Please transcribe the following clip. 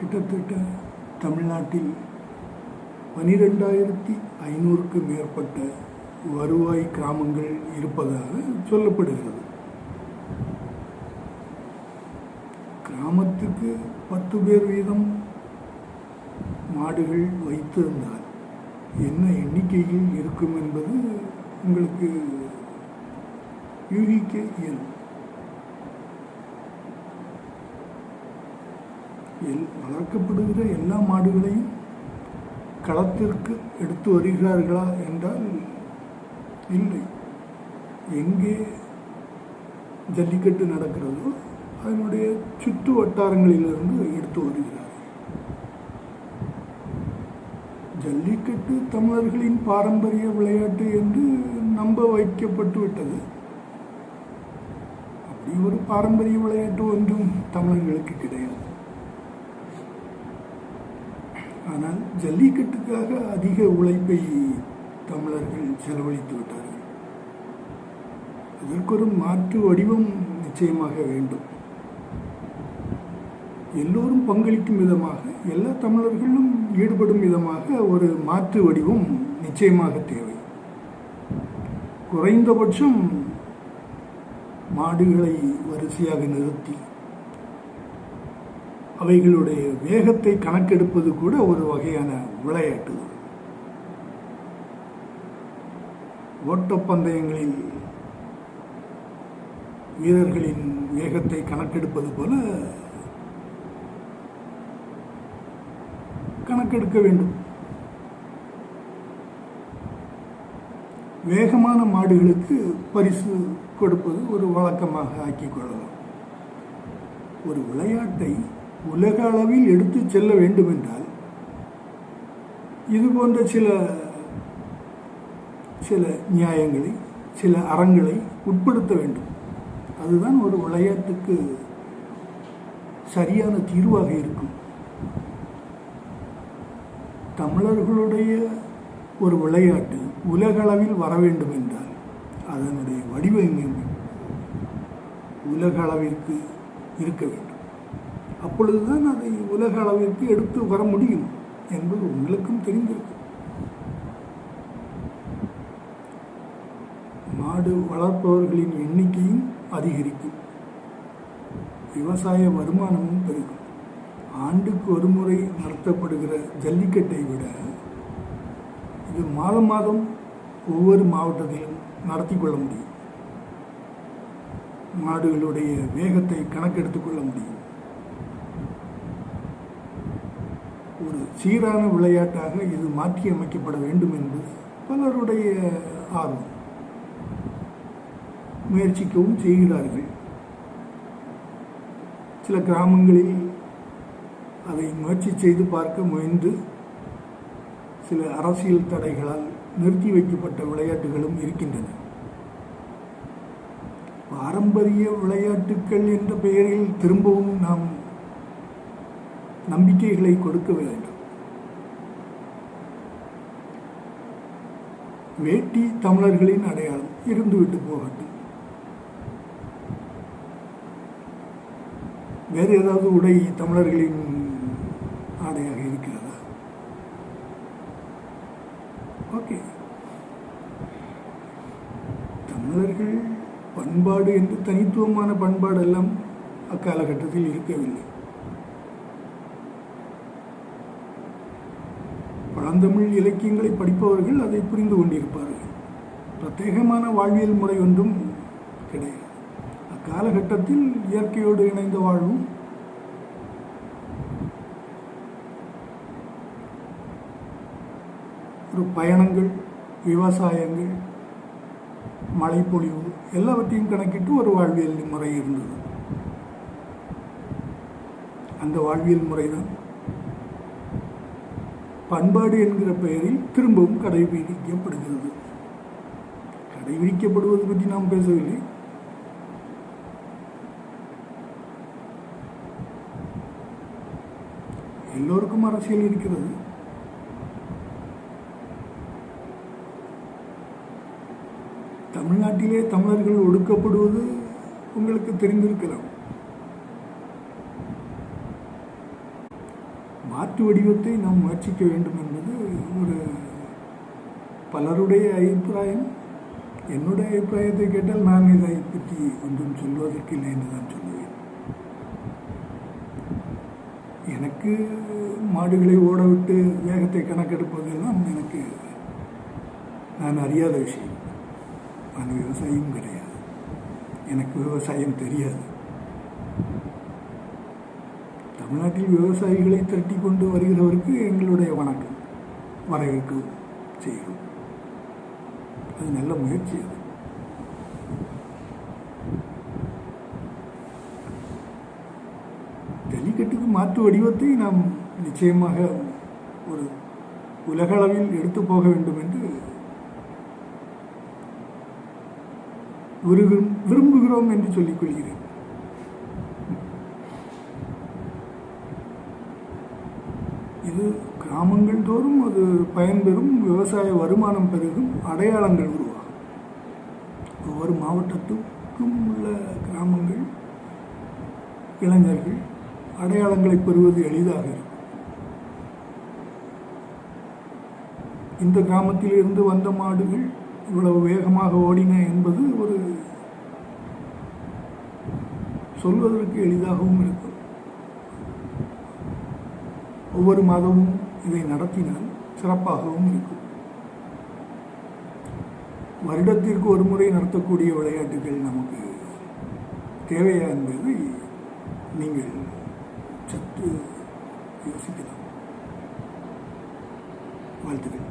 கிட்டத்தட்ட தமிழ்நாட்டில் 12,500க்கும் மேற்பட்ட வருவாய் கிராமங்கள் இருப்பதாக சொல்லப்படுகிறது. கிராமத்துக்கு 10 பேர் வீதம் மாடுகள் வைத்திருந்தால் என்ன எண்ணிக்கையில் இருக்கும் என்பது உங்களுக்கு யூகிக்க இயலும். வளர்க்கப்படுகிற எல்லா மாடுகளையும் களத்திற்கு எடுத்து வருகிறார்களா என்றால் இல்லை. எங்கே ஜல்லிக்கட்டு நடக்கிறதோ அதனுடைய சுற்று வட்டாரங்களிலிருந்து எடுத்து வருகிறார்கள். ஜல்லிக்கட்டு தமிழர்களின் பாரம்பரிய விளையாட்டு என்று நம்ப வைக்கப்பட்டு விட்டது. அப்படி ஒரு பாரம்பரிய விளையாட்டு ஒன்றும் தமிழர்களுக்கு கிடையாது. ஆனால் ஜல்லிக்கட்டுக்காக அதிக உழைப்பை தமிழர்கள் செலவழித்து விட்டார்கள். அதற்கு ஒரு மாற்று வடிவம் நிச்சயமாக வேண்டும். எல்லோரும் பங்களிக்கும் விதமாக, எல்லா தமிழர்களும் ஈடுபடும் விதமாக ஒரு மாற்று வடிவம் நிச்சயமாக தேவை. குறைந்தபட்சம் மாடுகளை வரிசையாக நிறுத்தி அவைகளுடைய வேகத்தை கணக்கெடுப்பது கூட ஒரு வகையான விளையாட்டு. ஓட்டப்பந்தயங்களில் வீரர்களின் வேகத்தை கணக்கெடுப்பது போல கணக்கெடுக்க வேண்டும். வேகமான மாடுகளுக்கு பரிசு கொடுப்பது ஒரு வழக்கமாக ஆக்கிக் கொள்ளலாம். ஒரு விளையாட்டை உலக அளவில் எடுத்து செல்ல வேண்டும் என்றால் இது போன்ற சில நியாயங்களை, சில அறங்களை உட்படுத்த வேண்டும். அதுதான் ஒரு விளையாட்டுக்கு சரியான தீர்வாக இருக்கும். தமிழர்களுடைய ஒரு விளையாட்டு உலக அளவில் வர வேண்டும் என்றால் அதனுடைய வடிவம் உலக அளவிற்கு இருக்க வேண்டும். அப்பொழுதுதான் அதை உலக அளவிற்கு எடுத்து வர முடியும் என்பது உங்களுக்கும் தெரிந்திருக்கும். மாடு வளர்ப்பவர்களின் எண்ணிக்கையும் அதிகரிக்கும், விவசாய வருமானமும் பெருகும். ஆண்டுக்கு ஒரு முறை நடத்தப்படுகிற ஜல்லிக்கட்டை விட இது மாதம் மாதம் ஒவ்வொரு மாவட்டத்திலும் நடத்தி கொள்ள முடியும். மாடுகளுடைய வேகத்தை கணக்கெடுத்துக் கொள்ள முடியும். ஒரு சீரான விளையாட்டாக இது மாற்றி அமைக்கப்பட வேண்டும் என்பது பலருடைய ஆர்வம். முயற்சிக்கவும் செய்கிறார்கள். சில கிராமங்களில் அதை முயற்சி செய்து பார்க்க முயன்று சில அரசியல் தடைகளால் நிறுத்தி வைக்கப்பட்ட விளையாட்டுகளும் இருக்கின்றன. பாரம்பரிய விளையாட்டுக்கள் என்ற பெயரில் திரும்பவும் நாம் நம்பிக்கைகளை கொடுக்க வேண்டும். வேட்டி தமிழர்களின் அடையாளம், இருந்துவிட்டு போகட்டும். வேறு ஏதாவது உடை தமிழர்களின் ஆடையாக இருக்கிறதா? ஓகே, தமிழர்கள் பண்பாடு என்று தனித்துவமான பண்பாடு எல்லாம் அக்காலகட்டத்தில் இருக்கவில்லை. பழந்தமிழ் இலக்கியங்களை படிப்பவர்கள் அதை புரிந்து கொண்டிருப்பார்கள். பிரத்யேகமான வாழ்வியல் முறை ஒன்றும் கிடையாது. அக்காலகட்டத்தில் இயற்கையோடு இணைந்த வாழ்வும், ஒரு பயணங்கள், விவசாயங்கள், மழைப்பொழிவு எல்லாவற்றையும் கணக்கிட்டு ஒரு வாழ்வியல் முறை இருந்தது. அந்த வாழ்வியல் முறைதான் பண்பாடு என்கிற பெயரில் திரும்பவும் கடைபிடிக்கப்படுகிறது. கடைபிடிக்கப்படுவது பற்றி நாம் பேசவில்லை. எல்லோருக்கும் அரசியல் இருக்கிறது. தமிழ்நாட்டிலே தமிழர்கள் ஒடுக்கப்படுவது உங்களுக்கு தெரிந்திருக்கலாம். மாற்று வடிவத்தை நாம் முயற்சிக்க வேண்டும் என்பது ஒரு பலருடைய அபிப்பிராயம். என்னுடைய அபிப்பிராயத்தை கேட்டால் நான் இதை பற்றி ஒன்றும் சொல்வதற்கு இல்லை என்று தான் சொல்லுவேன். எனக்கு மாடுகளை ஓடவிட்டு வேகத்தை கணக்கெடுப்பதெல்லாம் எனக்கு நான் அறியாத விஷயம். நான் விவசாயியும் கிடையாது, எனக்கு விவசாயம் தெரியாது. தமிழ்நாட்டில் விவசாயிகளை திரட்டி கொண்டு வருகிறவருக்கு எங்களுடைய வணக்கம், வரவேற்க செய்கிறோம். அது நல்ல முயற்சி. அது ஜல்லிக்கட்டுக்கு மாற்று வடிவத்தை நாம் நிச்சயமாக ஒரு உலகளவில் எடுத்து போக வேண்டும் என்று விரும்புகிறோம் என்று சொல்லிக் கொள்கிறேன். இது கிராமங்கள் தோறும் அது பயன்பெறும், விவசாய வருமானம் பெருகும், அடையாளங்கள் உருவாகும். ஒவ்வொரு மாவட்டத்துக்கும் உள்ள கிராமங்கள், இளைஞர்கள் அடையாளங்களை பெறுவது எளிதாக இருக்கும். இந்த கிராமத்தில் இருந்து வந்த மாடுகள் இவ்வளவு வேகமாக ஓடின என்பது ஒரு சொல்வதற்கு எளிதாகவும் இருக்கும். ஒவ்வொரு மாதமும் இதை நடத்தினால் சிறப்பாகவும் இருக்கும். வருடத்திற்கு ஒரு முறை நடத்தக்கூடிய விளையாட்டுகள் நமக்கு தேவையா என்பதை நீங்கள் சற்று யோசிக்கலாம். வாழ்த்துக்கள்.